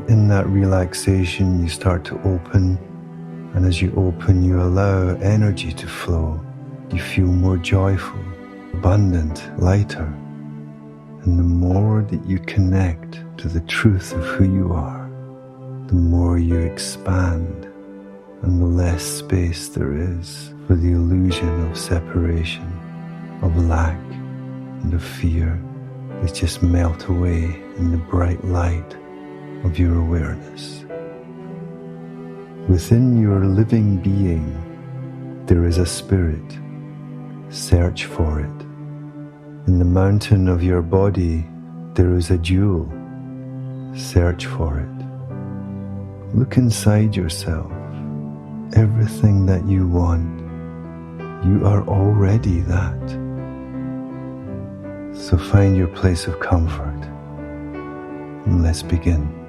In that relaxation, you start to open, and as you open, you allow energy to flow. You feel more joyful, abundant, lighter. And the more that you connect to the truth of who you are, the more you expand, and the less space there is for the illusion of separation, of lack, and of fear. They just melt away in the bright light of your awareness. Within your living being, there is a spirit. Search for it. In the mountain of your body, there is a jewel. Search for it. Look inside yourself. Everything that you want, you are already that. So find your place of comfort, and let's begin.